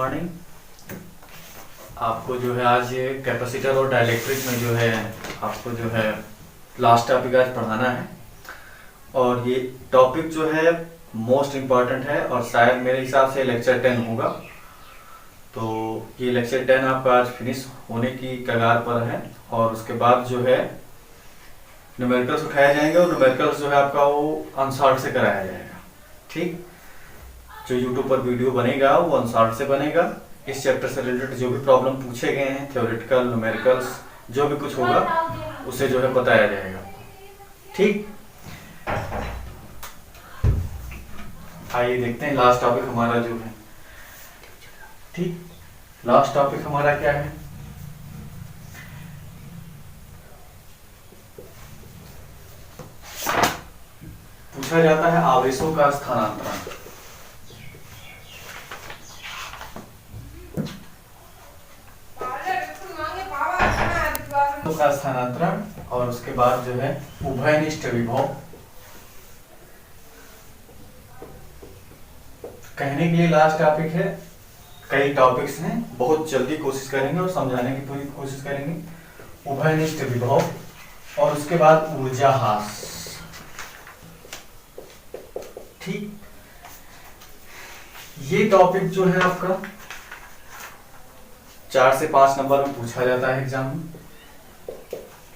Morning. आपको जो है आज कैपेसिटर और डाइलेक्ट्रिक में जो है आपको जो है लास्ट टॉपिक आज पढ़ाना है और ये टॉपिक जो है मोस्ट इम्पॉर्टेंट है और शायद मेरे हिसाब से लेक्चर 10 होगा। तो ये लेक्चर 10 आपका आज फिनिश होने की कगार पर है और उसके बाद जो है न्यूमेरिकल्स उठाए जाएंगे और न्यूमेरिकल्स जो है आपका वो अनसॉल्व से कराया जाएगा। ठीक, जो यूट्यूब पर वीडियो बनेगा वो अनसॉल्व से बनेगा। इस चैप्टर से रिलेटेड जो भी प्रॉब्लम पूछे गए हैं थ्योरेटिकल न्यूमेरिकल्स जो भी कुछ होगा उसे जो है बताया जाएगा। ठीक, आइए देखते हैं लास्ट टॉपिक हमारा जो है। ठीक, लास्ट टॉपिक हमारा क्या है? पूछा जाता है आवेशों का स्थानांतरण। का स्थानांतरण और उसके बाद जो है उभयनिष्ठ विभव। कहने के लिए लास्ट टॉपिक है, कई टॉपिक्स हैं, बहुत जल्दी कोशिश करेंगे और समझाने की पूरी कोशिश करेंगे। उभयनिष्ठ विभव और उसके बाद ऊर्जा ह्रास। ठीक, ये टॉपिक जो है आपका 4 से 5 नंबर में पूछा जाता है एग्जाम में,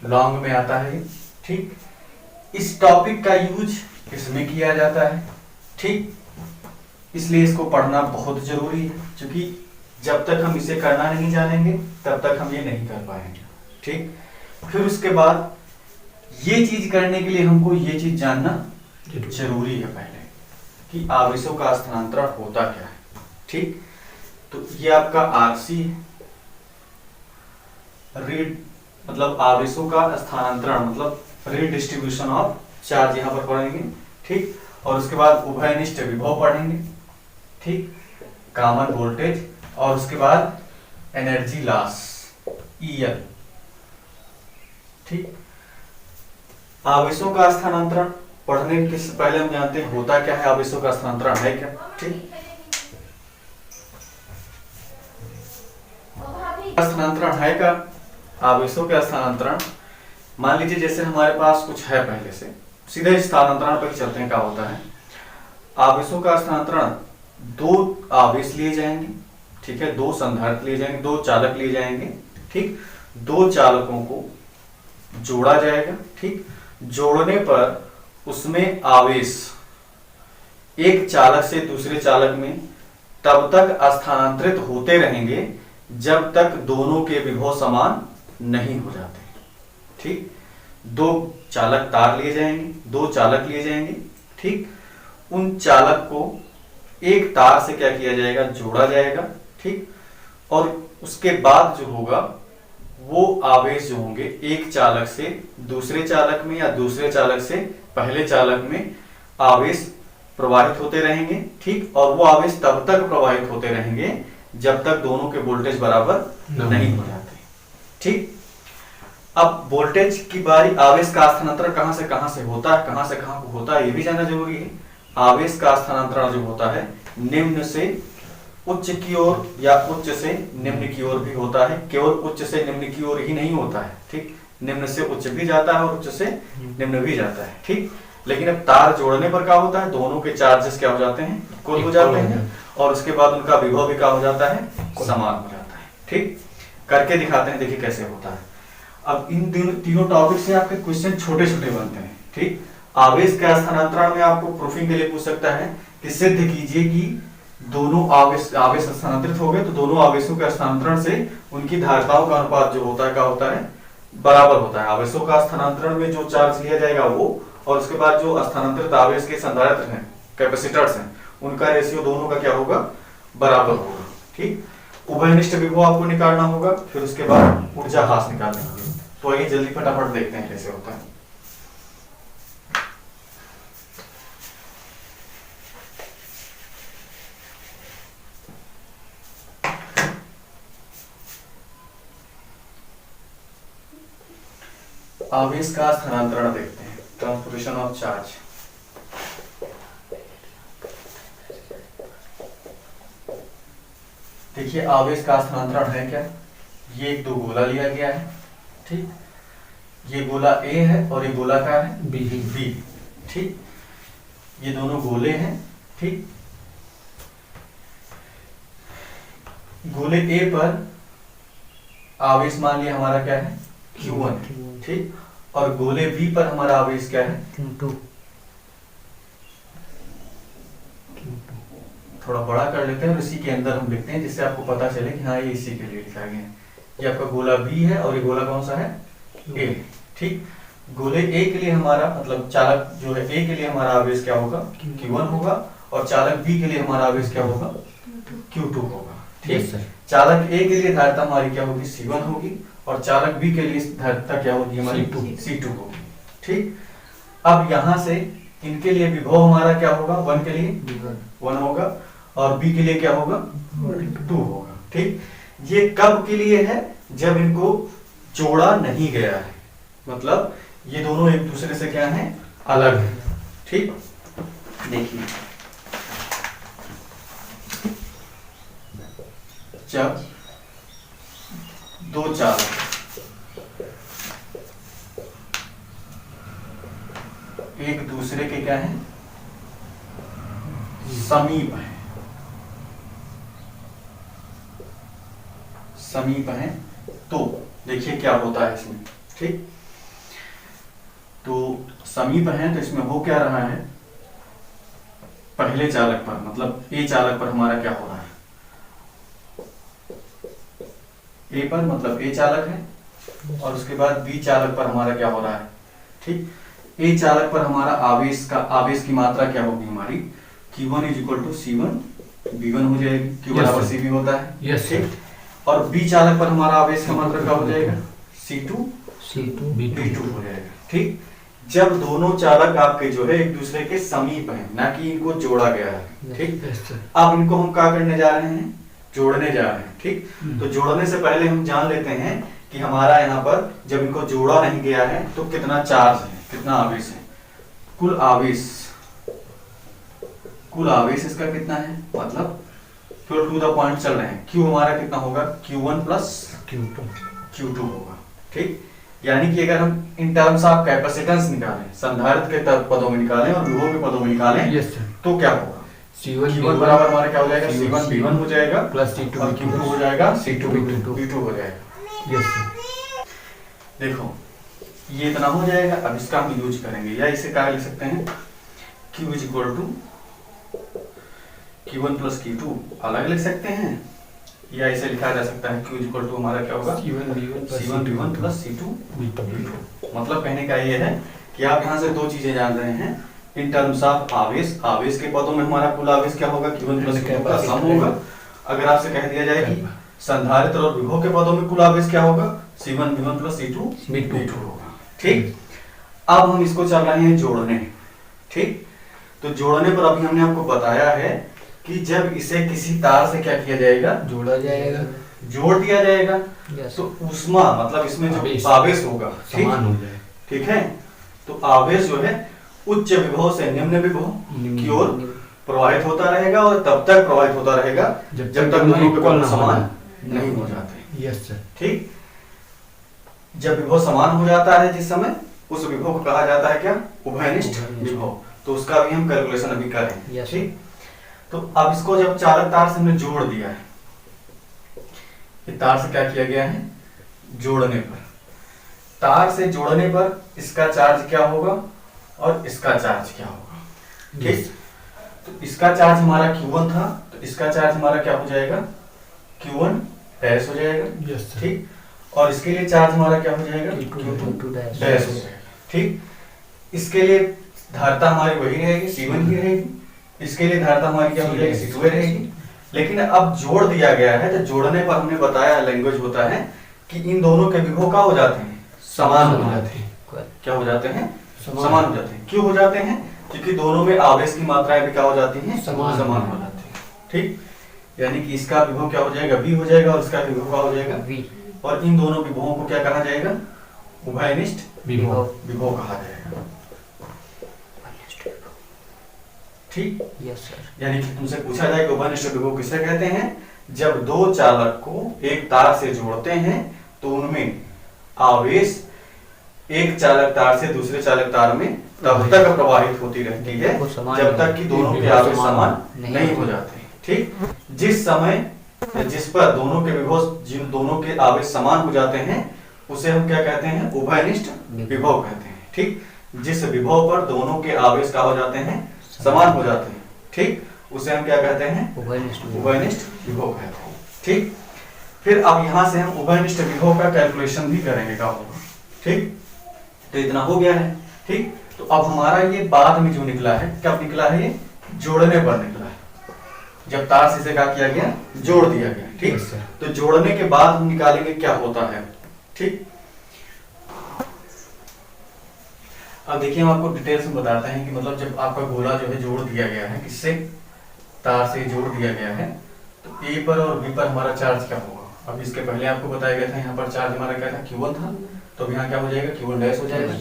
लॉन्ग में आता है। ठीक, इस टॉपिक का यूज इसमें किया जाता है। ठीक, इसलिए इसको पढ़ना बहुत जरूरी है क्योंकि जब तक हम इसे करना नहीं जानेंगे तब तक हम ये नहीं कर पाएंगे। ठीक, फिर उसके बाद ये चीज करने के लिए हमको ये चीज जानना जरूरी है पहले कि आवेशों का स्थानांतरण होता क्या है। ठीक, तो ये आपका आरसी रीड मतलब आवेशों का स्थानांतरण मतलब रीडिस्ट्रीब्यूशन ऑफ चार्ज यहाँ पर पढ़ेंगे। ठीक, और उसके बाद उभयनिष्ठ विभव पढ़ेंगे। ठीक, कॉमन वोल्टेज और उसके बाद एनर्जी लॉस ईएल। ठीक, आवेशों का स्थानांतरण पढ़ने के पहले हम जानते हैं होता क्या है, आवेशों का स्थानांतरण है क्या। ठीक, स्थानांतरण है क्या? आवेशों का स्थानांतरण, मान लीजिए जैसे हमारे पास कुछ है पहले से, सीधे स्थानांतरण पर चलते हैं। क्या होता है आवेशों का स्थानांतरण? 2 आवेश लिए जाएंगे, ठीक है, 2 संधारित्र लिए जाएंगे, 2 चालक लिए जाएंगे। ठीक, 2 चालकों को जोड़ा जाएगा। ठीक, जोड़ने पर उसमें आवेश एक चालक से दूसरे चालक में तब तक स्थानांतरित होते रहेंगे जब तक दोनों के विभव समान नहीं हो जाते। ठीक, 2 चालक तार लिए जाएंगे, 2 चालक लिए जाएंगे। ठीक, उन चालक को एक तार से क्या किया जाएगा, जोड़ा जाएगा। ठीक, और उसके बाद जो होगा वो आवेश जो होंगे एक चालक से दूसरे चालक में या दूसरे चालक से पहले चालक में आवेश प्रवाहित होते रहेंगे। ठीक, और वो आवेश तब तक प्रवाहित होते रहेंगे जब तक दोनों के वोल्टेज बराबर नहीं हो जाते। ठीक, अब वोल्टेज की बारी, आवेश का स्थानांतरण कहां से होता है, कहां से कहां को होता है ये भी जानना जरूरी है। आवेश का स्थानांतरण जो होता है निम्न से उच्च की ओर या उच्च से निम्न की ओर भी होता है। केवल उच्च से निम्न की ओर ही नहीं होता है। ठीक, निम्न से उच्च भी जाता है और उच्च से निम्न भी जाता है। ठीक, लेकिन अब तार जोड़ने पर क्या होता है, दोनों के चार्जेस क्या हो जाते हैं, इक्वल हो जाते हैं और उसके बाद उनका विभव भी क्या हो जाता है, समान हो जाता है। ठीक, करके दिखाते हैं, देखिए कैसे होता है। अब इन तीनों टॉपिक से आपके क्वेश्चन छोटे छोटे बनते हैं। ठीक, आवेश का स्थानांतरण में आपको प्रूफिंग के लिए पूछ सकता है कि सिद्ध कीजिए कि दोनों आवेश स्थानांतरित हो गए तो दोनों आवेशों के स्थानांतरण से उनकी धारिताओं का अनुपात जो होता है क्या होता है, बराबर होता है। आवेशों का स्थानांतरण में जो चार्ज लिया जाएगा वो और उसके बाद जो स्थानांतरित आवेश के संधारित्र हैं, कैपेसिटर्स हैं, उनका रेशियो दोनों का क्या होगा, बराबर होगा। ठीक, उभयनिष्ठ विभव आपको निकालना होगा, फिर उसके बाद ऊर्जा ह्रास निकालनी होगी। तो आइए जल्दी फटाफट देखते हैं कैसे होता है। आवेश का स्थानांतरण देखते हैं, ट्रांसपोर्टेशन ऑफ चार्ज। देखिए आवेश का स्थानांतरण है क्या, ये एक दो गोला लिया गया है, ठीक, ये गोला ए है और ये गोलाकार है बी, ठीक, ये दोनों गोले हैं, ठीक, गोले ए पर आवेश मान लिया हमारा क्या है Q1, ठीक, और गोले बी पर हमारा आवेश क्या है Q2। थोड़ा बड़ा कर लेते हैं और इसी के अंदर हम लिखते हैं जिससे आपको पता चले कि हाँ ये इसी के लिए लिखा गया है। ये आपका गोला बी है और ये गोला कौन सा है ए, ठीक, गोले ए के लिए हमारा मतलब चालक जो है ए के लिए हमारा आवेश क्या होगा Q1 होगा और चालक बी के लिए हमारा आवेश क्या होगा Q2 होगा, ठीक, चालक ए के लिए धारिता हमारी क्या होगी C1 होगी और चालक बी के लिए धारिता क्या होगी हमारी C2 होगी, ठीक। अब यहाँ से इनके लिए विभव हमारा क्या होगा 1 के लिए 1 होगा और बी के लिए क्या होगा 2 होगा, ठीक। ये कब के लिए है, जब इनको जोड़ा नहीं गया है, मतलब ये दोनों एक दूसरे से क्या है अलग है, ठीक। देखिए जब दो चालक एक दूसरे के क्या है समीप है, समीप है, तो देखिए क्या होता है इसमें, ठीक, तो समीप है तो इसमें हो क्या रहा है, पहले चालक पर मतलब ए चालक पर हमारा क्या हो रहा है, ए पर मतलब ए चालक है और उसके बाद बी चालक पर हमारा क्या हो रहा है, ठीक, ए चालक पर हमारा आवेश की मात्रा क्या होगी हमारी Q1 = C1 B1 हो जाएगी, Q बराबर CB होता है, ठीक, और बी चालक पर हमारा आवेश का मात्रा क्या हो जाएगा C2 B2 हो जाएगा, ठीक। जब दोनों चालक आपके जो है एक दूसरे के समीप हैं, ना कि इनको जोड़ा गया है, ठीक, अब इनको हम क्या करने जा रहे हैं जोड़ने जा रहे हैं, ठीक। तो जोड़ने से पहले हम जान लेते हैं कि हमारा यहाँ पर जब इनको जोड़ा नहीं गया है तो कितना चार्ज है, कितना आवेश है, कुल आवेश इसका कितना है, मतलब टू द पॉइंट चल रहे हैं, Q हमारा कितना होगा Q1 + Q2 होगा, ठीक। यानी कि अगर हम इन टर्म्स ऑफ कैपेसिटेंस निकालें, संधारित्र के पदों में निकालें और विभव के पदों में निकालें, तो क्या होगा Q1 बराबर हमारा क्या हो जाएगा C1 B1 हो जाएगा प्लस C2 और Q2 हो जाएगा C2 B2 हो जाएगा। यस सर, देखो ये इतना हो जाएगा। अब इसका हम यूज करेंगे, या इसे क्या लिख सकते हैं Q = Q1 + Q2 अलग लिख सकते हैं, या इसे लिखा जा सकता है Q = हमारा क्या होगा C1 B1 + C2 B2। मतलब कहने का ये है कि आप यहाँ से दो चीजें जान रहे हैं इन टर्म्स ऑफ आवेश के पदों में हमारा कुल आवेश क्या होगा Q1 + Q2 का सम होगा। अगर आपसे कह दिया जाए कि संधारित्र और विभव के पदों में कुल आवेश क्या होगा C1 B1 + C2 B2 होगा, ठीक। अब हम इसको चल रहे हैं जोड़ने, ठीक। तो जोड़ने पर अभी हमने आपको बताया है कि जब इसे किसी तार से क्या किया जाएगा जोड़ा जाएगा, जोड़ दिया जाएगा, तो ऊष्मा मतलब इसमें जो आवेश होगा समान हो जाए, ठीक है। तो आवेश जो है उच्च विभव से निम्न विभव की ओर प्रवाहित होता रहेगा और तब तक प्रवाहित होता रहेगा जब तक दोनों विभव समान नहीं हो जाते। यस सर, ठीक। जब विभव समान हो जाता है जिस समय, उस विभव को कहा जाता है क्या उभयनिष्ठ विभव। तो उसका भी हम कैलकुलेशन अभी करेंगे, ठीक। तो अब इसको जब चालक तार से हमने जोड़ दिया है, तार से क्या किया गया है जोड़ने पर, तार से जोड़ने पर इसका चार्ज क्या होगा और इसका चार्ज क्या होगा, ठीक। तो इसका चार्ज हमारा Q1 था, तो इसका चार्ज हमारा क्या हो जाएगा Q1 डैश हो जाएगा, ठीक। और इसके लिए चार्ज हमारा क्या हो जाएगा Q2 डैश हो जाएगा, ठीक। इसके लिए धारिता हमारी वही रहेगी C1 ही रहेगी, इसके लिए धारिता हमारी क्या हो जाएगी C2 रहेगी। लेकिन अब जोड़ दिया गया है, तो जोड़ने पर हमने बताया लैंग्वेज होता है कि इन दोनों के विभव क्या हो जाते हैं समान हो जाते हैं। क्या हो जाते हैं समान हो जाते हैं। क्यों हो जाते हैं? क्योंकि दोनों में आवेश की मात्राएं भी क्या हो जाती हैं समान हो जाती हैं, ठीक। यानी कि इसका विभव क्या हो जाएगा V हो जाएगा और इसका विभव क्या हो जाएगा V, और इन दोनों विभवों को क्या कहा जाएगा उभयनिष्ठ विभव कहा जाएगा, ठीक। Yes sir. यानी कि तुमसे पूछा जाए कि उभयनिष्ठ विभव किसे कहते हैं, जब दो चालक को एक तार से जोड़ते हैं तो उनमें आवेश एक चालक तार से दूसरे चालक तार में तब तक प्रवाहित होती रहती है जब तक कि दोनों के आवेश समान नहीं हो जाते। ठीक, जिस समय जिस पर दोनों के विभव जिन दोनों के आवेश समान हो जाते हैं उसे हम क्या कहते हैं? उभयनिष्ठ विभव कहते हैं। ठीक, जिस विभव पर दोनों के आवेश का हो जाते हैं समान हो जाते हैं, ठीक, उसे हम क्या कहते हैं? उभयनिष्ठ विभव कहते हैं। ठीक, फिर अब यहां से हम उभयनिष्ठ विभव का कैलकुलेशन भी करेंगे का होगा। ठीक, तो इतना हो गया है। ठीक, तो अब हमारा ये बाद में जो निकला है, कब निकला है? ये जोड़ने पर निकला है, जब तार से इसे क्या किया गया? जोड़ दिया गया। ठीक, तो जोड़ने के बाद हम निकालेंगे क्या होता है। ठीक, अब देखिए हम आपको डिटेल्स में बताते हैं कि मतलब जब आपका गोला जो है जोड़ दिया गया है, किससे? तार से जोड़ दिया गया है, तो ए पर और बी पर हमारा चार्ज क्या होगा? अब इसके पहले आपको बताया गया था यहाँ पर चार्ज हमारा क्या था? Q1 था, तो यहाँ क्या हो जाएगा? Q1 डैश हो जाएगा।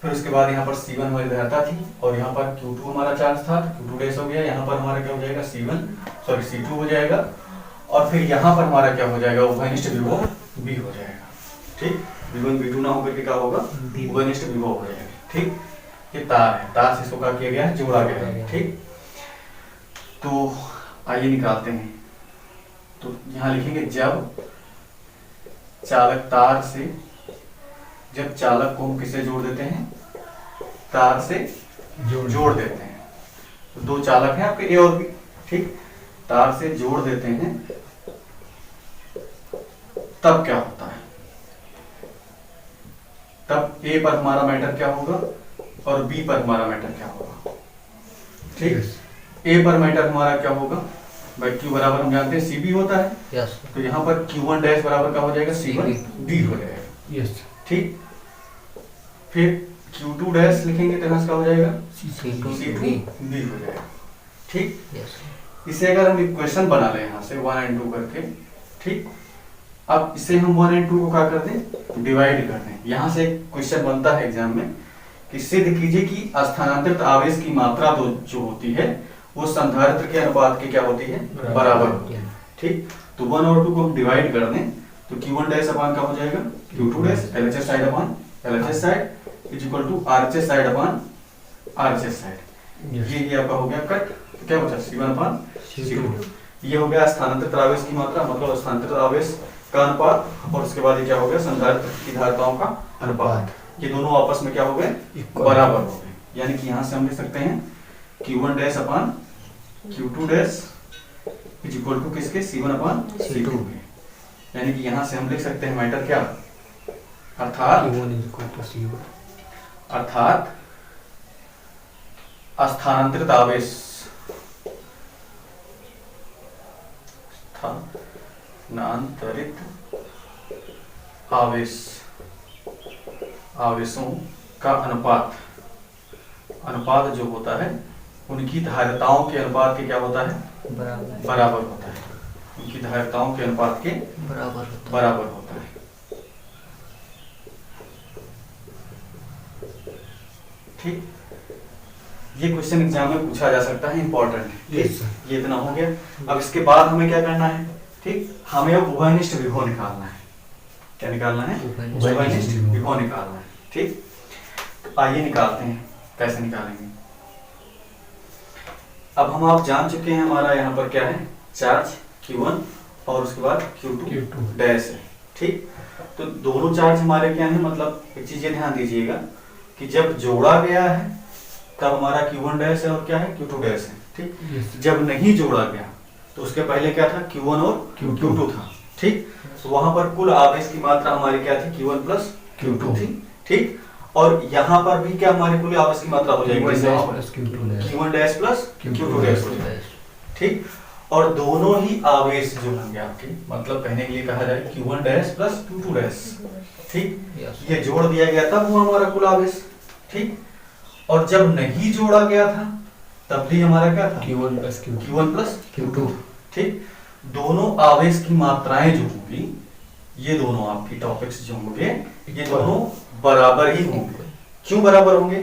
फिर उसके बाद यहाँ पर C1 हमारी धारिता थी और यहाँ पर Q2 हमारा चार्ज था, तो Q2 डैश हो गया। यहाँ पर हमारा क्या हो जाएगा? C2 हो जाएगा। और फिर यहाँ पर हमारा क्या हो जाएगा? उभयनिष्ठ विभव B हो जाएगा। ठीक, V1 V2 ना होकर के क्या होगा? उभयनिष्ठ विभव हो जाएगा। ठीक, ये तार है, तार से इसको क्या किया गया है? जोड़ा गया है। ठीक, तो आइए निकालते हैं। तो यहाँ लिखेंगे जब चालक तार से, जब चालक को हम किससे जोड़ देते हैं? तार से जोड़ देते हैं। तो दो चालक हैं आपके ए और बी। ठीक, तार से जोड़ देते हैं तब क्या होता है? तब ए पर हमारा मैटर क्या होगा और बी पर हमारा मैटर क्या होगा? ठीक, ए पर मैटर हमारा क्या होगा भाई? Q बराबर हम जानते हैं CB होता है। यस। तो यहाँ पर Q1 डैश बराबर क्या हो जाएगा? C1D हो जाएगा। यस। ठीक, फिर Q2 डैश लिखेंगे तो यहाँ क्या हो जाएगा? C2D हो जाएगा। ठीक, यस। इसे अगर हम इक्वेशन बना लें यहाँ से 1 and 2 करके, ठीक, अब इसे हम 1 and 2 को क्या कर दें? डिवाइड कर दें। यहाँ से एक क्वेश्चन बनता है एग्जाम में कि सिद्ध कीजिए कि स्थानांतरित आवेश की मात्रा जो होती है वो संधारित्र के अनुपात की क्या होती है? बराबर होती है। ठीक, तो 1 और 2 को हम डिवाइड कर दें तो Q1 डैश अपान क्या हो जाएगा? Q2 dash LHS side upon LHS side is equal to RHS side upon RHS side. ये आपका हो गया कट। तो क्या बचा? C1 अपान C2। ये हो गया स्थानांतरित आवेश की मात्रा, मतलब स्थानांतरित आवेश का अनुपात। और उसके बाद ये क्या हो गया? संधारित्र की धारिताओं का अनुपात। ये दोनों आपस में क्या हो गए? बराबर हो गए। यानी कि यहाँ से हम लिख सकते हैं Q1 dash upon Q2 dash is equal to किसके? C1 अपान C2 के। यानी कि यहाँ से हम लिख सकते हैं मैटर क्या? अर्थात स्थानांतरित आवेश, स्थानांतरित आवेशों का अनुपात जो होता है उनकी धारिताओं के अनुपात के क्या होता है? बराबर होता है। उनकी धारिताओं के अनुपात के बराबर होता है। ठीक, ये क्वेश्चन एग्जाम में पूछा जा सकता है, इंपॉर्टेंट है। ये इतना हो गया। अब इसके बाद हमें क्या करना है? ठीक, हमें अब उभयनिष्ठ विभव निकालना है। क्या निकालना है? उभयनिष्ठ विभव निकालना है। ठीक, तो आइए निकालते हैं। कैसे निकालेंगे? अब हम आप जान चुके हैं हमारा यहाँ पर क्या है? चार्ज Q1 और उसके बाद Q2 डैश है। ठीक, तो दोनों चार्ज हमारे क्या है? मतलब एक चीज ध्यान दीजिएगा कि जब जोड़ा गया है तब हमारा Q1 डैश है और क्या है? Q2 डैश है। ठीक, जब नहीं जोड़ा गया तो उसके पहले क्या था? Q1 और Q2 था। ठीक, तो वहां पर कुल आवेश की मात्रा हमारी क्या थी? Q1 प्लस Q2 थी। ठीक, और यहाँ पर भी क्या हमारे कुल आवेश की मात्रा हो जाएगी? Q1 dash plus Q2 dash हो जाएगा। ठीक, और दोनों ही आवेश जो होंगे आपके, मतलब कहने के लिए कहा जाए Q1 dash plus Q2 dash. ठीक, ये जोड़ दिया गया तब हुआ हमारा कुल आवेश। ठीक, और जब नहीं जोड़ा गया था तब भी हमारा क्या था? Q1 plus Q2। ठीक, दोनों आवेश की मात्राएं जो होंगी, ये दोनों आपकी टॉपिक्स जो होंगे, ये दोनों बराबर ही होंगे। क्यों बराबर होंगे?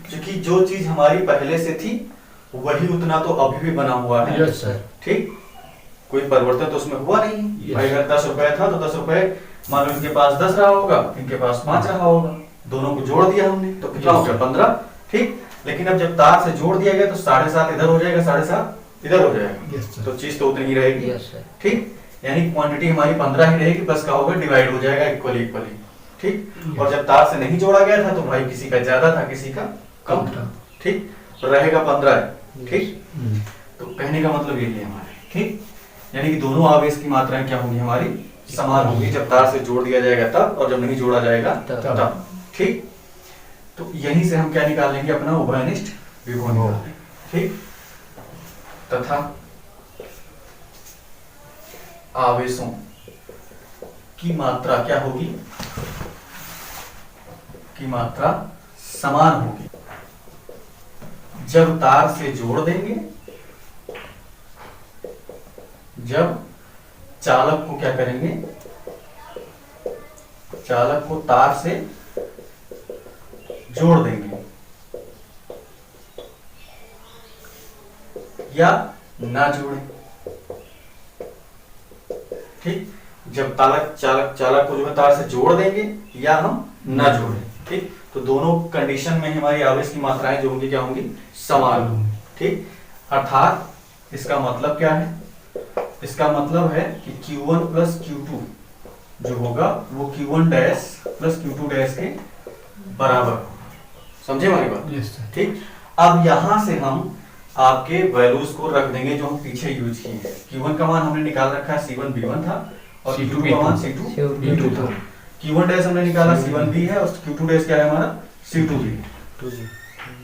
क्योंकि जो चीज हमारी पहले से थी वही उतना तो अभी भी बना हुआ है। Yes sir. ठीक, कोई परिवर्तन तो उसमें हुआ नहीं। Yes. भाई अगर 10 रुपए था तो 10 रुपए मान लो इनके पास 10 रहा होगा, इनके पास 5 रहा होगा, दोनों को जोड़ दिया हमने तो कितना हो गया 15। ठीक, लेकिन अब जब तार से जोड़ दिया गया तो 7.5 इधर हो जाएगा, 7.5 इधर हो जाएगा। Yes, sir. तो चीज तो उतनी ही रहेगी। Yes sir. ठीक, यानी क्वांटिटी हमारी 15 ही रहेगी, प्लस का होगा डिवाइड हो जाएगा इक्वली इक्वली। ठीक, और जब तार से नहीं जोड़ा गया था तो भाई किसी का ज्यादा था किसी का कम था। ठीक, तो रहेगा 15 है। ठीक, तो कहने का मतलब यही है हमारे। ठीक, यानी कि दोनों आवेश की मात्राएं क्या होंगी हमारी समान होगी जब तार से जोड़ दिया जाएगा तब, और जब नहीं जोड़ा जाएगा तब। ठीक, तो यहीं से हम क्या निकाल लेंगे अपना उभयनिष्ठ विभव निकाल लेंगे। ठीक, तथा आवेशों की मात्रा क्या होगी, की मात्रा समान होगी जब तार से जोड़ देंगे, जब चालक को क्या करेंगे, चालक को तार से जोड़ देंगे या ना जोड़ें। ठीक, जब चालक को जो है तार से जोड़ देंगे या हम ना जोड़ें। ठीक, तो दोनों कंडीशन में हमारी आवेश की मात्राएं जो होंगी क्या होंगी समान होंगी। ठीक, अर्थात इसका मतलब क्या है, इसका मतलब है कि Q1 प्लस Q2 जो होगा वो Q1 dash plus Q2 dash के बराबर होगा। समझे हमारी बात? Yes, sir. ठीक, अब यहां से हम आपके वैल्यूज को रख देंगे जो हम पीछे यूज किए हैं। Q1 का मान हमने निकाल रखा है C1 B1 था और C2 Q2 का मान C2 B2 था। Q1 डैश हमने निकाला C1 B है और Q2 डैश क्या है हमारा C2 B।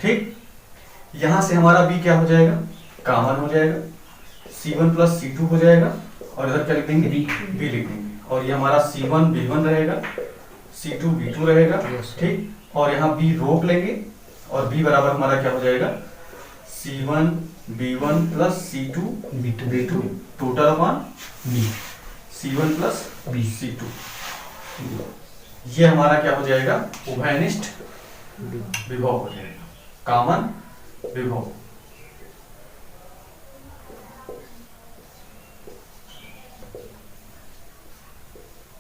ठीक, यहां से हमारा B क्या हो जाएगा कॉमन हो जाएगा, C1 प्लस C2 हो जाएगा और इधर क्या लिख देंगे B लिख देंगे, और ये हमारा C1 B1 रहेगा, C2 B2 रहेगा। ठीक, और यहाँ B रोक लेंगे और B बराबर हमारा क्या हो जाएगा C1 B1 plus C2 B2 total upon C1 plus C2। ये हमारा क्या हो जाएगा उभयनिष्ठ विभव हो जाएगा, कॉमन विभव।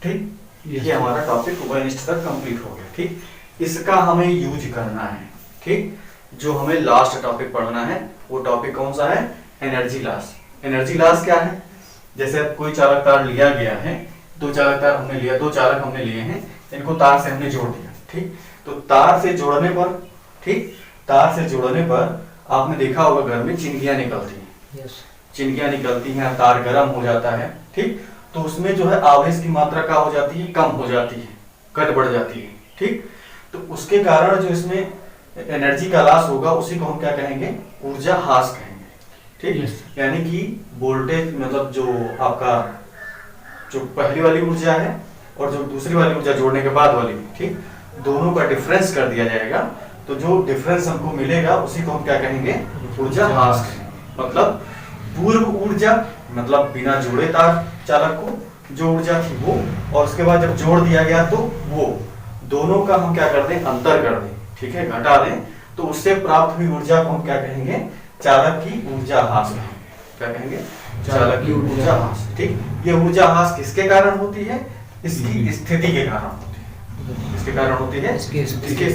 ठीक, ये हमारा टॉपिक उभयनिष्ठ तक कंप्लीट हो गया। ठीक, इसका हमें यूज करना है। ठीक, जो हमें लास्ट टॉपिक पढ़ना है वो टॉपिक कौन सा है एनर्जी लॉस। एनर्जी लॉस क्या है, जैसे अब कोई चालक तार लिया गया है, दो चालक हमने लिए हैं, इनको तार से हमने जोड़ दिया। ठीक, तो तार से जोड़ने पर, ठीक, तार से जोड़ने पर आपने देखा होगा घर में चिंगियां निकलती हैं। चिंगियां निकलती हैं, तार गर्म हो जाता है। ठीक, तो उसमें जो है आवेश की मात्रा क्या हो जाती है कम हो जाती है, कट बढ़ जाती है। ठीक, तो उसके कारण जो इसमें एनर्जी का लॉस होगा उसी को हम क्या कहेंगे ऊर्जा ह्रास कहेंगे। ठीक, यानी कि वोल्टेज मतलब जो आपका जो पहली वाली ऊर्जा है और जो दूसरी वाली ऊर्जा जोड़ने के बाद वाली, ठीक, दोनों का डिफरेंस कर दिया जाएगा, तो जो डिफरेंस हमको मिलेगा उसी को हम क्या कहेंगे ऊर्जा ह्रास कहेंगे। मतलब पूर्व ऊर्जा मतलब बिना जोड़े तार चालक को जो ऊर्जा थी वो, और उसके बाद जब जोड़ दिया गया तो वो, दोनों का हम क्या कर दें अंतर कर दें। ठीक है, घटा दें, तो उससे प्राप्त हुई ऊर्जा को हम क्या कहेंगे चालक की ऊर्जा ह्रास कहेंगे। क्या कहेंगे चालक की ऊर्जा ह्रास। ठीक, ये ऊर्जा ह्रास किसके कारण होती है, इसकी स्थिति के कारण होती है। इसके कारण होती है इसकी स्थिति के,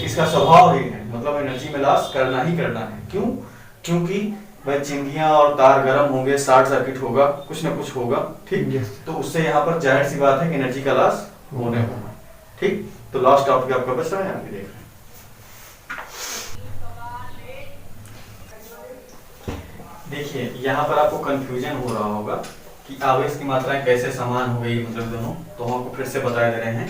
इसका स्वभाव ही है, मतलब एनर्जी में लॉस करना ही करना है। क्यों, क्योंकि भाई चिंगियां और तार गर्म होंगे, शॉर्ट सर्किट होगा, कुछ ना कुछ होगा। ठीक, तो उससे यहाँ पर जाहिर सी बात है कि एनर्जी का लॉस होने वाला। ठीक, तो लास्ट टॉपिक आपका बच रहा है, आगे देख रहे हैं। देखिए यहाँ पर आपको कंफ्यूजन हो रहा होगा कि आवेश की मात्राएं कैसे समान हो गई, मतलब दोनों, तो हम आपको फिर से बता दे रहे हैं।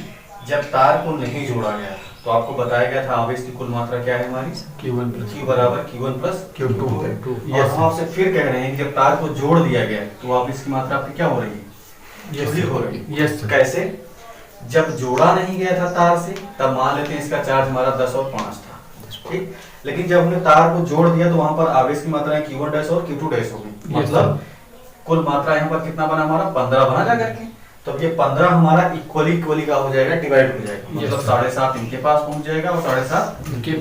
जब तार को नहीं जोड़ा गया तो आपको बताया गया था आवेश की कुल मात्रा क्या है हमारी Q बराबर Q1 प्लस Q2 है। और हम आपसे फिर कह रहे हैं कि जब तार को जोड़ दिया गया तो आवेश की मात्रा आपकी क्या हो रही है हो रही है। कैसे, जब जोड़ा नहीं गया था तार से तब मान लेते हैं इसका चार्ज हमारा 10 और 5 था। ठीक, लेकिन जब हमने तार को जोड़ दिया तो वहां पर आवेश की मात्राएं Q1 डैश और Q2 डैश हो गई। मतलब कुल मात्रा यहाँ पर कितना बना हमारा 15 बना जाकर के, तो ये 15 हमारा इक्वली का हो जाएगा, डिवाइड हो जाएगा। मतलब 7.5 इनके पास पहुंच जाएगा और 7.5 इनके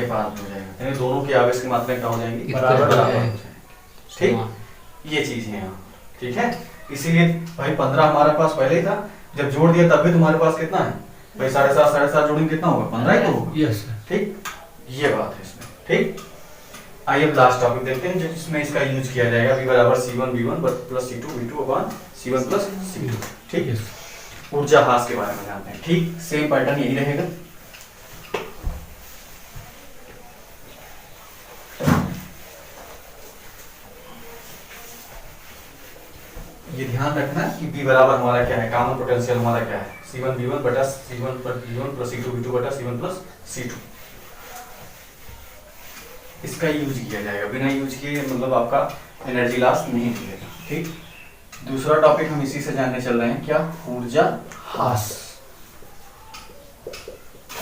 पास हो जाएगा, यानी दोनों की आवेश की मात्राएं क्या हो जाएंगी बराबर हो जाएंगी। ठीक, ये चीज है यहाँ। ठीक है, इसीलिए भाई 15 हमारे पास पहले ही था, जब जोड़ दिया तब भी तुम्हारे पास कितना है भाई 7.5 जोड़ेंगे कितना होगा 15 ही तो होगा। यस ठीक, ये बात है इसमें। ठीक, आइए अब लास्ट टॉपिक देखते हैं जिसमें इसका यूज किया जाएगा v बराबर c1 v1 plus c2 v2 upon c1 plus c2। ठीक है, ऊर्जा ह्रास के बारे में जानते हैं। ठीक, सेम पैटर्न यही रहेगा। ये ध्यान रखना कि v बराबर हमारा क्या है, कॉमन पोटेंशियल हमारा क्या है c1 v1 बटा c1 प्लस c2 v2 बटा c1 प्लस c2। इसका यूज किया जाएगा, बिना यूज किए मतलब आपका एनर्जी लॉस नहीं मिलेगा। ठीक, दूसरा टॉपिक हम इसी से जानने चल रहे हैं, क्या, ऊर्जा ह्रास,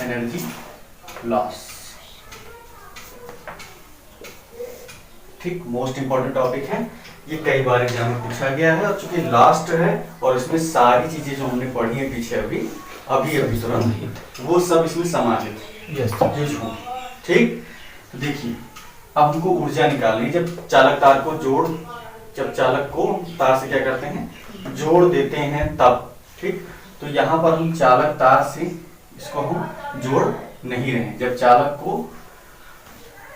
एनर्जी लॉस। ठीक, मोस्ट इंपॉर्टेंट टॉपिक है, ये कई बार एग्जाम में पूछा गया है और चूंकि लास्ट है और इसमें सारी चीजें जो हमने पढ़ी है पीछे अभी तुरंत वो सब इसमें समाहित यूज हों। ठीक, तो देखिए अब हमको ऊर्जा निकालनी, जब चालक तार को जब चालक को तार से क्या करते हैं जोड़ देते हैं तब। ठीक, तो यहाँ पर हम चालक तार से इसको हम जोड़ नहीं रहे हैं, जब चालक को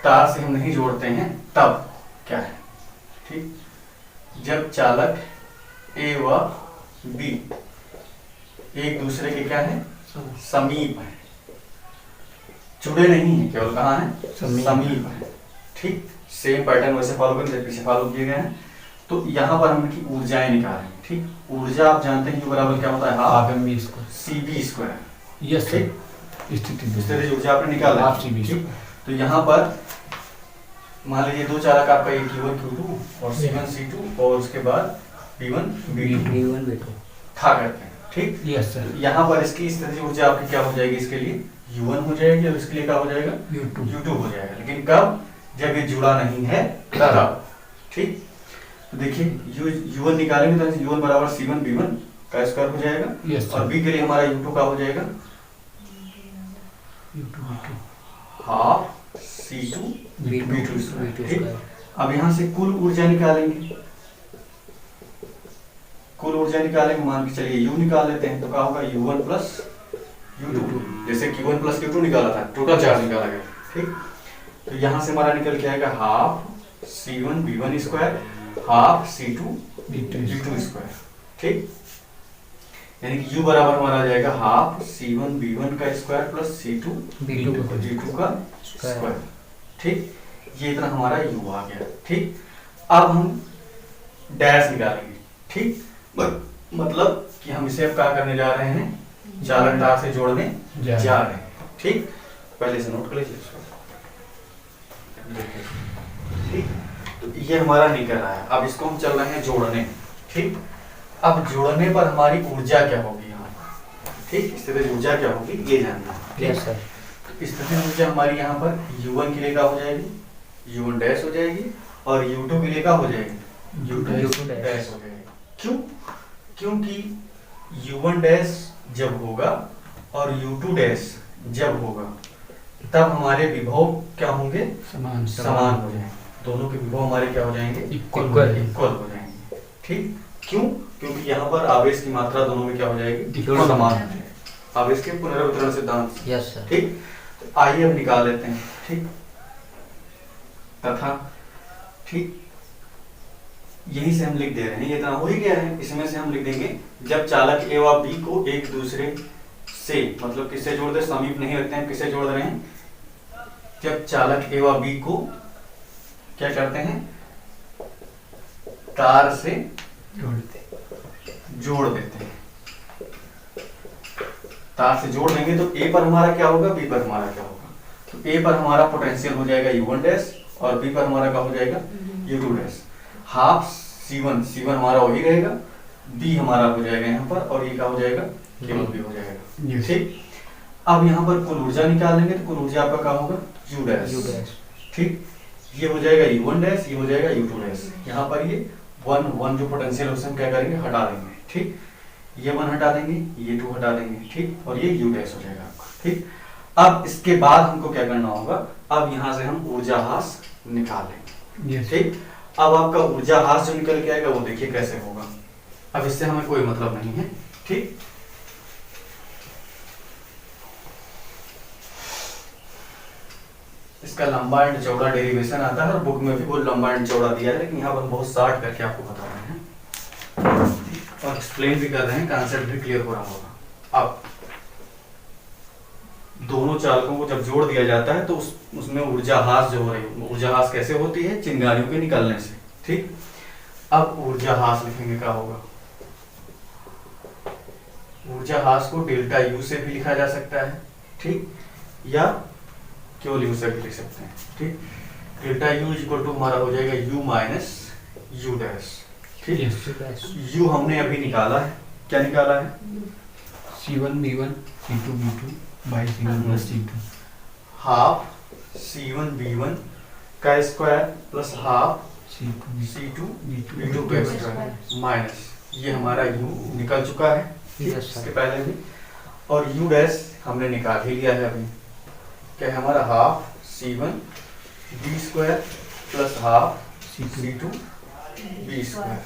तार से हम नहीं जोड़ते हैं तब क्या है। ठीक, जब चालक ए व बी एक दूसरे के क्या है समीप है, जुड़े नहीं है, केवल कहाँ है समीप है। ठीक, सेम पैटर्न वैसे फॉलो करें जैसे पीछे फॉलो किए गए हैं। तो यहाँ पर हम इनकी ऊर्जाएं निकालेंगे। ठीक, ऊर्जा आप जानते हैं U बराबर क्या होता है half mv square cv square. Yes sir, स्थिति ऊर्जा आपने निकाला हाफ cv। ठीक, तो यहाँ पर मान लीजिए दो चालक आपका एक Q1 Q2 और C1 C2 और उसके बाद B1 B2 था करते हैं। ठीक, यस सर, यहाँ पर इसकी स्थिति ऊर्जा आपकी क्या हो जाएगी, इसके लिए U1 हो जाएगी और इसके लिए क्या हो जाएगा U2 हो जाएगा। लेकिन कब, जब ये जुड़ा नहीं है तब। ठीक, तो देखिए U1 निकालेंगे तो U1 बराबर C1 B1 का स्क्वायर हो जाएगा। यस और B के लिए हमारा U2 का हो जाएगा हाफ C2 B2 स्क्वायर। ठीक, अब यहाँ से कुल ऊर्जा निकालेंगे, मान के चलिए U निकाल लेते हैं तो क्या होगा U1 प्लस U2, जैसे Q1 प्लस Q2 निकाला था, टोटल चार्ज निकाला गया। ठीक, तो यहाँ से हमारा निकल के आएगा half C1 B1 square half C2 B2 square. ठीक, यानी कि U बराबर हमारा आ जाएगा हाफ C1 B1 का स्क्वायर प्लस C2 B2 का स्क्वायर। ठीक, ये इतना हमारा U आ गया। ठीक, अब हम डैश निकालेंगे। ठीक, मतलब कि हम इसे अब क्या करने जा रहे हैं, चालक तार से जोड़ने जा रहे हैं। ठीक, पहले से नोट कर लीजिए इसको। ठीक, तो ये हमारा निकल रहा है, अब इसको हम चल रहे हैं जोड़ने। ठीक, अब जोड़ने पर हमारी ऊर्जा क्या होगी यहाँ। ठीक, स्थितिज ऊर्जा क्या होगी ये जानना है। यस सर, स्थितिज ऊर्जा हमारी यहाँ पर U1 के लिए क्या हो जाएगी, U1 डैश हो जाएगी और U2 के लिए क्या हो जाएगी U2 डैश हो जाएगी। क्यों, क्योंकि U1 डैश जब होगा और U2 डैश जब होगा तब हमारे विभव क्या होंगे, समान हो जाएंगे। दोनों के विभव हमारे क्या हो जाएंगे, इक्वल हो जाएंगे। ठीक, क्यों, क्योंकि यहाँ पर आवेश की मात्रा दोनों में क्या हो जाएगी, समान हो जाएगी, आवेश के पुनर्वितरण सिद्धांत। Yes sir. ठीक, तो आइए अब निकाल लेते हैं। ठीक, तथा ठीक यही से हम लिख दे रहे हैं, ये इतना हो ही गया है। इसमें से हम लिख देंगे जब चालक ए व बी को एक दूसरे से मतलब किससे जोड़ दे, समीप नहीं रखते हैं, किससे जोड़ रहे हैं, जब चालक ए व बी को क्या करते हैं तार से जोड़ देते हैं। तार से जोड़ देंगे तो ए पर हमारा क्या होगा, बी पर हमारा क्या होगा। तो ए पर हमारा पोटेंशियल हो जाएगा U1 डैश और बी पर हमारा क्या हो जाएगा U2 डैश। हाफ C1 हमारा वही रहेगा, बी हमारा हो जाएगा यहाँ पर और ये क्या हो जाएगा केवल बी हो जाएगा। ठीक, अब यहाँ पर कुल ऊर्जा निकालेंगे तो कुल ऊर्जा आपका क्या होगा U डैश। ठीक, ये हो जाएगा U1 डैश, ये हो जाएगा U2 डैश। यहाँ पर ये 1 जो पोटेंशियल है उसे हम क्या करेंगे हटा देंगे। ठीक, ये 1 हटा देंगे, ये 2 हटा देंगे। ठीक, और ये U डैश हो जाएगा आपका। ठीक, अब इसके बाद हमको क्या करना होगा, अब यहाँ से हम ऊर्जा ह्रास निकालेंगे। ठीक, अब आपका ऊर्जा हास जो निकल के आएगा वो देखिए कैसे होगा। अब इससे हमें कोई मतलब नहीं है, ठीक। इसका लंबा एंड चौड़ा डेरिवेशन आता है और बुक में भी वो लंबा एंड चौड़ा दिया है, लेकिन यहाँ पर हम बहुत शॉर्ट करके आपको बता रहे हैं और एक्सप्लेन भी कर रहे हैं, कॉन्सेप्ट भी क्लियर हो रहा होगा। अब दोनों चालकों को जब जोड़ दिया जाता है तो उसमें ऊर्जा हास जो हो रही है, ऊर्जा हास कैसे होती है? चिंगारियों के निकलने से, ठीक। अब ऊर्जा हास लिखेंगे, क्या होगा? ऊर्जा हास को डेल्टा यू से भी लिखा जा सकता है, ठीक, या केवल यू से भी लिख सकते हैं, ठीक। डेल्टा यू इक्वल टू हमारा हो जाएगा यू माइनस यू डैश, ठीक। यू हमने अभी निकाला है, क्या निकाला है? C1 B1 C2 B2 by C1 plus C2 half C1 B1 का square plus half C2 B2 का स्क्वायर माइनस ये हमारा u निकल चुका है, इसके पहले भी, और u डैश हमने निकाल ही लिया है अभी। क्या है हमारा? Half C1 B square plus half C2 B square,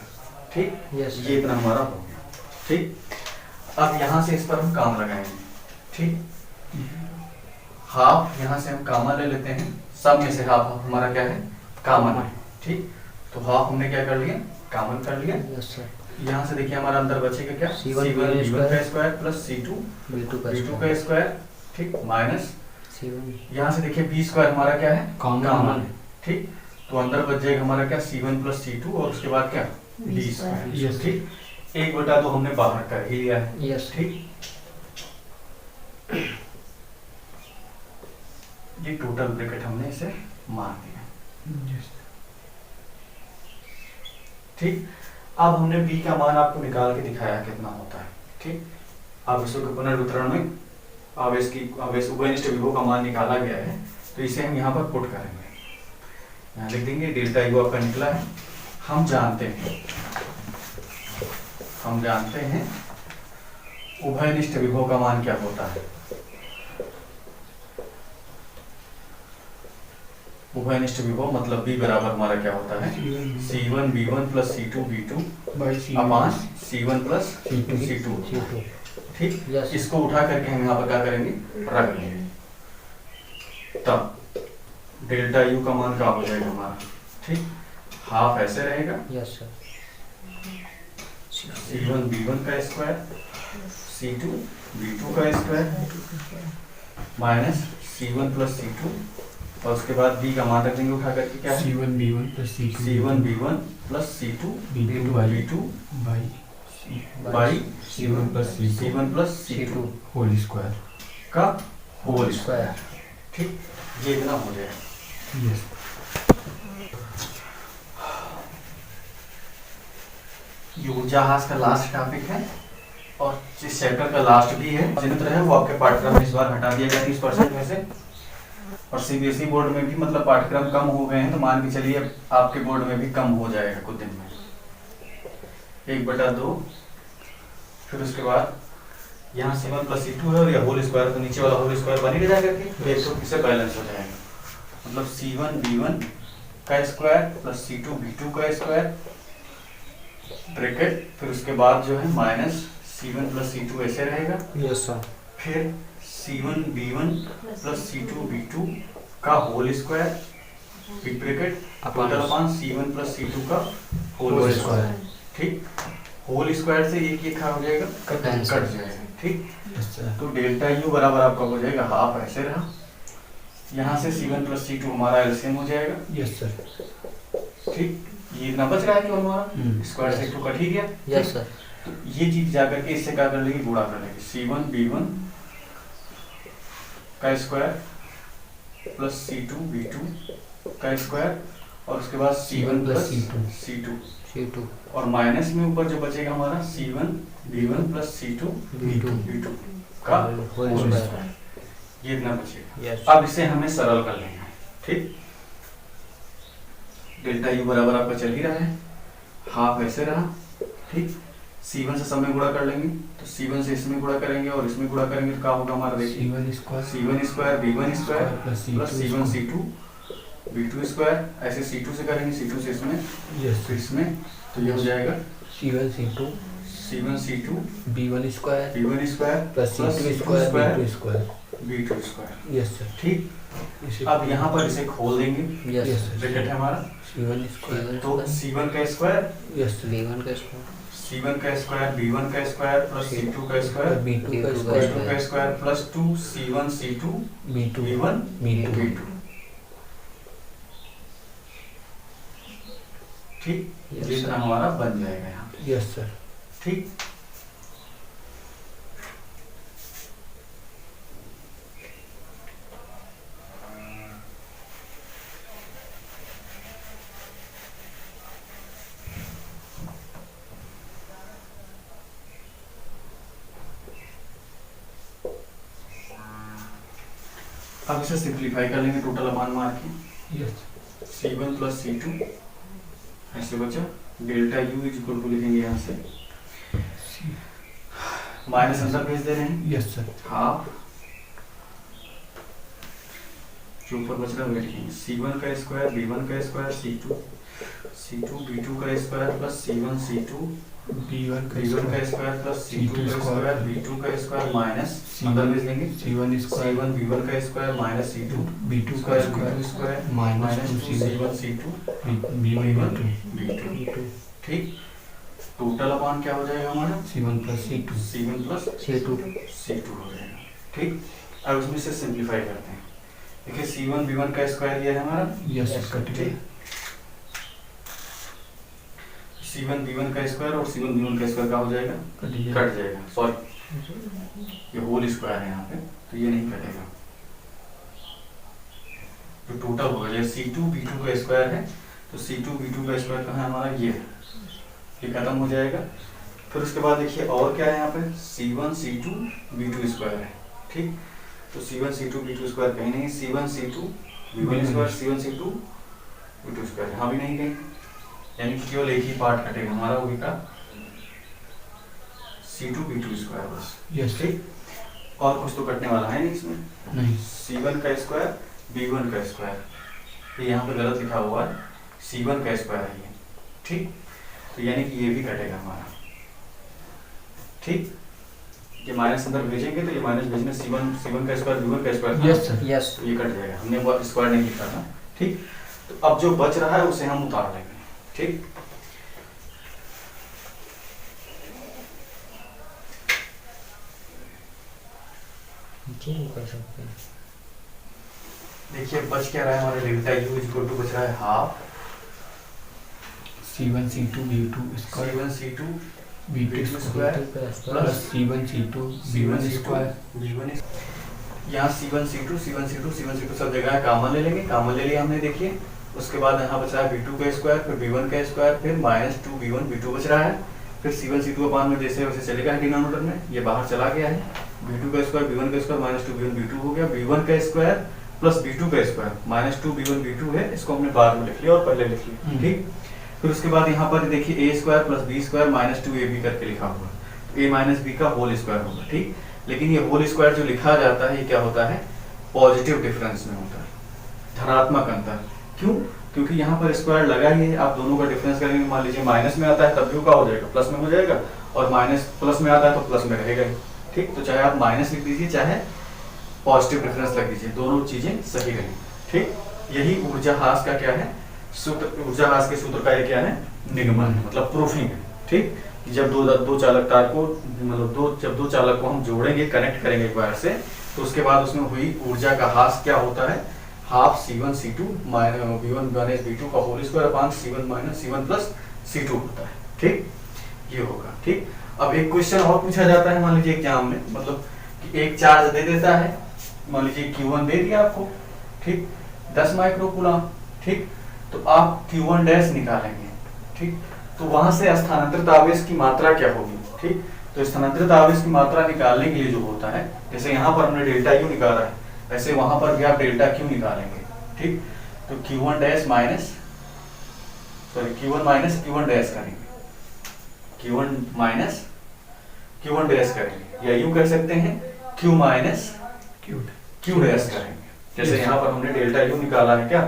ठीक। ये इतना हमारा हो गया, ठीक। अब यहाँ से इस पर हम काम लगाएंगे, ठीक। हाफ यहाँ से हम कॉमन ले लेते हैं, सब में से हाफ हमारा क्या है? कॉमन है, ठीक। तो हाफ हमने क्या कर लिया? कॉमन कर लिया। यहाँ से देखिए हमारा अंदर बचेगा क्या? C1 B1 का स्क्वायर प्लस C2 B2 का स्क्वायर, ठीक, माइनस यहाँ से देखिए B स्क्वायर हमारा क्या है? कॉमन है, ठीक। तो अंदर बच जाएगा हमारा क्या? C1 प्लस C2 और उसके बाद क्या? B स्क्वायर, ठीक। 1/2 हमने बाहर कर ही लिया है, ठीक। ये टोटल ब्रैकेट हमने इसे मार दिया, ठीक। अब हमने b का मान आपको निकाल के दिखाया कितना होता है, ठीक। आवेशों के पुनर्वितरण में आवेश उभयनिष्ठ विभव का मान निकाला गया है, तो इसे हम यहाँ पर पुट करेंगे। यहाँ लिख देंगे डेल्टा यू आपका निकला है। हम जानते हैं उभयनिष्ठ विभव का मान क्या होता है। उभयनिष्ठ विभव मतलब b बराबर हमारा क्या होता है? C1 B1 plus C2 B2 अपान C1 प्लस C2, ठीक। इसको उठा करके हम यहाँ पर क्या करेंगे? रख लेंगे। तब डेल्टा यू का मान क्या हो जाएगा हमारा, ठीक। हाफ ऐसे रहेगा, C1 B1 का स्क्वायर C2 B2 का square minus C1 plus C2 और उसके बाद b का मान रख देंगे उठा करके, क्या है? C1 B1 plus C1 B1 plus C2 B2 by C1 plus C2 whole square का होल स्क्वायर, ठीक। ये इतना हो जाएगा। यस। ये ऊर्जा हास का लास्ट टॉपिक है और इस चैप्टर का लास्ट भी है। जितना है वो आपके पाठ्यक्रम में इस बार हटा दिया गया 30% में से, और सीबीएसई बोर्ड में भी मतलब पाठ्यक्रम कम हो गए हैं, तो मान के चलिए आपके बोर्ड में भी कम हो जाएगा कुछ दिन में, 1/2। फिर उसके बाद यहाँ C1 प्लस C2 है और यह होल स्क्वायर, तो नीचे वाला होल स्क्वायर बनी रह जाएगा, एक तो इससे बैलेंस हो जाएगा। मतलब C1 B1 का स्क्वायर प्लस C2 B2 का स्क्वायर ब्रैकेट, फिर उसके बाद जो है माइनस C1 प्लस C2 ऐसे रहेगा। Yes sir. फिर C1 B1 plus C2 B2 का whole square big bracket total upon C1 plus C2 का होल स्क्वायर, ठीक। होल स्क्वायर से एक खा हो जाएगा, कट जाएगा, ठीक। तो डेल्टा यू बराबर आपका हो जाएगा हाफ ऐसे रहा, यहाँ से C1 प्लस C2 हमारा एलसीएम हो जाएगा। यस सर, ठीक। ये इतना बच रहा है कि हमारा स्क्वायर से 2 कट ही गया। Yes sir. तो ये चीज जाकर के इससे क्या कर लेंगे, गुणा कर लेंगे। C1 B1 का स्क्वायर प्लस C2 B2 का स्क्वायर और उसके बाद C1 प्लस C2 और माइनस में ऊपर जो बचेगा हमारा C1 B1 plus C2 B2 का होल स्क्वायर, ये इतना बचेगा। अब इसे हमें सरल कर लेना है, ठीक। डेल्टा यू बराबर आपका चल ही रहा है, हाफ ऐसे रहा, ठीक। C1 से सब में गुणा कर लेंगे, तो C1 से इसमें गुणा करेंगे और इसमें गुणा करेंगे तो क्या होगा हमारा, देखिए C1 square B1 square plus C1 C2 B2 square, ऐसे C2 से करेंगे, C2 से इसमें, यस फिर इसमें, तो ये हो जाएगा C1 C2 C1 C2 B1 square B1 square plus C2 square B2 square. B2 square. Yes sir. ठीक, इसे अब यहाँ पर इसे खोल देंगे, यस यस सर। ब्रैकेट है हमारा, C1 स्क्वायर तो C1 का स्क्वायर, यस सर। B1 का स्क्वायर C1 का स्क्वायर B1 का स्क्वायर प्लस C2 का स्क्वायर B2 का B2 स्क्वायर B2 का square plus 2 C1 C2 B2 B1 B2 B2। ठीक, Yes, ये इतना sir. हमारा बन जाएगा यहाँ पे। Yes sir. ठीक, अब इसे सिंप्लीफाई कर लेंगे टोटल अपान मार के, यस C1 प्लस C2 ऐसे बचा, delta U is equal to लिखेंगे यहाँ से, माइनस अंदर भेज दे रहे हैं, यस सर। हाफ जो ऊपर बच रहा है वो लिखेंगे C1 का स्क्वायर B1 का स्क्वायर C2 B2 का square plus C1 C2 B1 का B1 का स्क्वायर स्क्वायर प्लस C2 का स्क्वायर B2 का स्क्वायर माइनस C1 अंदर भेज देंगे C1 स्क्वायर C1 B1 का स्क्वायर माइनस C2 B2 का square square B2 square minus minus 2 2 C1 C1 C2 B1 B2। B2 ठीक, टोटल अपान क्या हो जाएगा हमारा C1 plus C2 C1 plus C2 C2 हो जाएगा। ठीक, अब उसमें से सिंप्लीफाई करते हैं, देखिए C1 B1 का स्क्वायर ये है हमारा, यस कट गया। C1 B1 का स्क्वायर और C1 B1 का स्क्वायर का हो जाएगा, कट गया। कट जाएगा, सॉरी ये होल स्क्वायर है यहाँ पे, तो ये नहीं कटेगा, तो टोटल होगा जैसे C2 B2 का स्क्वायर है, तो C2 B2 का स्क्वायर कहाँ है हमारा, ये खत्म हो जाएगा। फिर उसके बाद देखिए और क्या है यहाँ पे, C1 C2 B2 स्क्वायर है। ठीक, तो C1 C2 B2 स्क्वायर कहीं नहीं, C1 C2 B1 square C1 C2 B2 square यहाँ भी नहीं कहीं, यानी कि केवल एक ही पार्ट कटेगा हमारा, वो का C2 B2 स्क्वायर बस। यस ठीक, और कुछ तो कटने वाला है नहीं इसमें, नहीं C1 का स्क्वायर B1 का स्क्वायर, ये यहाँ पे गलत लिखा हुआ है, C1 का स्क्वायर है ये। ठीक, तो यानी कि ये भी कटेगा हमारा। ठीक, ये माइनस अंदर भेजेंगे तो ये माइनस भेजने C1 का स्क्वायर B1 का स्क्वायर, यस सर। यस तो ये कट जाएगा, हमने वो स्क्वायर नहीं लिखा था। ठीक, तो अब जो बच रहा है उसे हम उतार लेंगे। ठीक, कर सकते हैं। देखिए बच क्या रहा है हमारे डेल्टा U इक्वल टू बच रहा है half C1 C2 B2 square C1 C2 B2 square plus plus C1 C2 B1 square B1 यहाँ C1 C2 सब जगह कॉमन ले लेंगे, कॉमन ले लिया हमने। देखिए उसके बाद यहाँ बच रहा है B2 का स्क्वायर, फिर B1 का स्क्वायर, फिर माइनस 2 B1 B2 बच रहा है, फिर C1 C2 अपान में जैसे वैसे चलेगा डिनोमिनेटर में, ये बाहर चला गया है, B2 का स्क्वायर B1 का स्क्वायर माइनस 2 B1 B2 हो गया, B1 का स्क्वायर प्लस B2 का स्क्वायर माइनस 2 B1 B2 है, इसको हमने बाद में लिख लिया और पहले लिख लिया। ठीक, फिर उसके बाद यहाँ पर देखिए a square plus b square minus 2ab करके लिखा हुआ, a माइनस b का होल स्क्वायर होगा। ठीक, लेकिन ये होल स्क्वायर जो लिखा जाता है ये क्या होता है, पॉजिटिव डिफरेंस में होता है, धनात्मक अंतर। क्यों? क्योंकि यहाँ पर स्क्वायर लगा ही है, आप दोनों का डिफरेंस करेंगे, मान लीजिए माइनस में आता है तब भी क्या हो जाएगा, प्लस में हो जाएगा, और माइनस प्लस में आता है तो प्लस में रहेगा ही। ठीक, तो चाहे आप माइनस लिख दीजिए चाहे पॉजिटिव डिफरेंस लग दीजिए, दोनों चीजें सही रहेंगी। ठीक, यही ऊर्जा ह्रास का क्या है सूत्र, ऊर्जा ह्रास के सूत्र का ये क्या है, निगमन है, मतलब प्रूफिंग है। ठीक, जब दो चालक तार को मतलब जब दो चालक को हम जोड़ेंगे, कनेक्ट करेंगे एक बार से, तो उसके बाद उसमें हुई ऊर्जा का ह्रास क्या होता है, half C1 C2 minus B1 minus B2 का whole square upon C1 minus C1 plus C2 होता है। ठीक, ये होगा। ठीक, अब एक क्वेश्चन और पूछा जाता है मान लीजिए एग्जाम में, मतलब कि एक चार्ज दे देता है, मान लीजिए Q1 दे दिया आपको, ठीक, 10 माइक्रोकूलम। ठीक, तो आप Q1 डैश निकालेंगे। ठीक, तो वहां से स्थानांतरित आवेश की मात्रा क्या होगी। ठीक, तो स्थानांतरित आवेश की मात्रा निकालने के लिए जो होता है, जैसे यहाँ पर हमने डेल्टा U निकाला है, ऐसे वहां पर भी आप डेल्टा Q निकालेंगे। ठीक, तो Q1 dash minus Q1 minus Q1 dash करेंगे, Q1 माइनस Q1 डैश करेंगे, या यूं कर सकते हैं Q माइनस Q डैश करेंगे। जैसे यहाँ पर हमने डेल्टा U निकाला है क्या,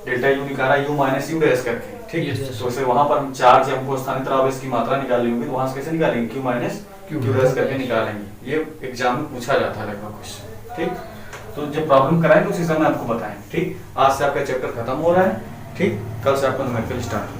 डेल्टा यू निकाला यू माइनस यू डैश करके, ठीक Yes, है। yes. तो इसे वहां पर हम चार्ज हमको स्थानांतरण आवेश की मात्रा निकालनी होगी, तो वहां से कैसे निकालेंगे, Q minus Q Q dash करके निकालेंगे। ये एग्जाम में पूछा जाता है लगभग क्वेश्चन, ठीक। तो जब प्रॉब्लम कराएं तो उसी समय आपको बताएं, ठीक। आज से आपका चैप्टर खत्म हो रहा है, ठीक। कल से आपका न्यूमेरिकल स्टार्ट होगा।